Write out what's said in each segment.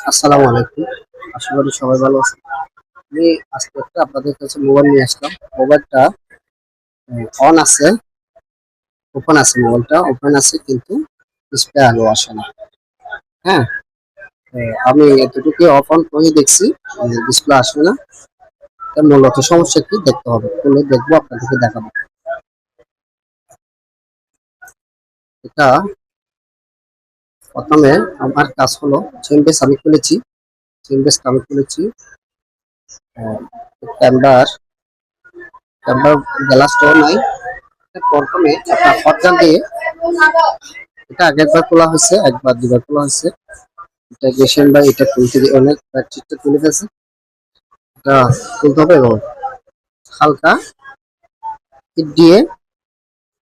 আসসালামু আলাইকুম। আশা করি সবাই ভালো আছেন। আমি আজকে একটা আপনাদের কাছে মোবাইল নিয়ে আসলাম। মোবাইলটা অন আছে, ওপেন আছে, মোবাইলটা ওপেন আছে কিন্তু ডিসপ্লে আলো আসে না। হ্যাঁ, আমি এতটুকু অফ অন করে দেখছি, ডিসপ্লে আসে না। তার মূলত সমস্যা কি দেখতে হবে, খুলে দেখবো, আপনাদেরকে দেখাবো। এটা প্রথমে আমার কাজ হলো চেমবেস আমি খুলেছি, ক্যামেরার ক্যামেরার গ্লাসটাও নাই। প্রথমে আপনার হটগান দিয়ে, এটা আগেরবার খোলা হয়েছে, একবার দুবার খোলা হয়েছে। এটা গেছেন বা এটা তুলতে গিয়ে অনেক চিটটা তুলে ফেলছে। এটা তুলতে হবে এবং হালকা হিট দিয়ে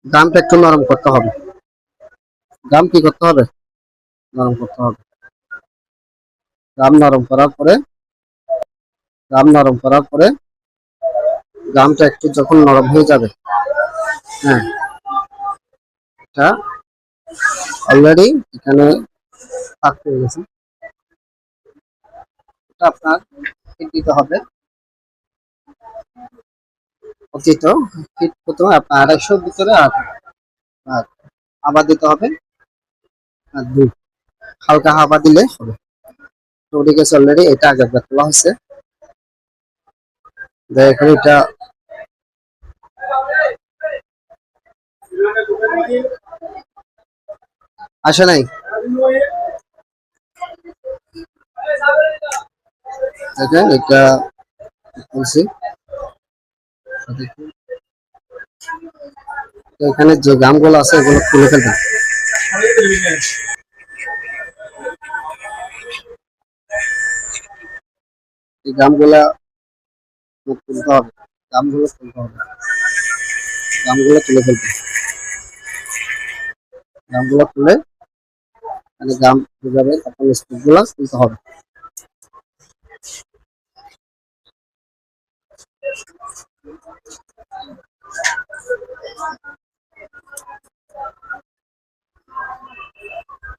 গামটা একটু নরম করতে হবে। গাম কি করতে হবে? নরম করতে হবে। গাম নরম করার পরে গাম নরম করার পরে গামটা একটু যখন নরম হয়ে যাবে, হ্যাঁ, এটা অলরেডি এখানে ফাঁক হয়ে গেছে। এটা আপনার হিট দিতে হবে। অতিরিক্ত হিট প্রথমে আপনার 250 ভিতরে আর হাওয়া দিতে হবে। আর হালকা হাওয়া দিলে হবে। তো ঠিক আছে, অলরেডি এটা আগেরবার তোলা হয়েছে। দেখেন এটা আসে নাই। দেখেন এটা বলছি, এখানে যে গামগুলো আছে এগুলো খুলে ফেলবেন। এই গামগুলা তুলতে হবে, গামগুলো তুলতে হবে, গামগুলো তুলে ফেলবেন। গামগুলো তুলে মানে গাম বুঝাবে, তখন স্টিকগুলো তুলতে হবে।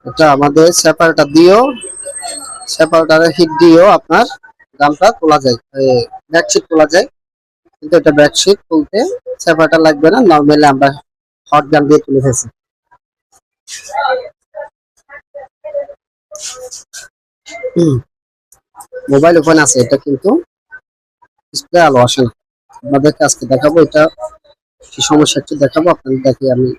এটা আমাদের সেপারেটারে হিট দিয়েও আপনার গামটা তোলা যায়, বেডশিট তোলা যায়। কিন্তু এটা বেডশিট তুলতে সেপারেটার লাগবে না, নর্মালি আমরা হট গান দিয়ে তুলে ফেলছি। মোবাইল ওপেন আছে, এটা কিন্তু ডিসপ্লে আলো আসে না। আপনাদেরকে আজকে দেখাবো এটা কি সমস্যা, একটু দেখাবো আপনাদের। দেখি আমি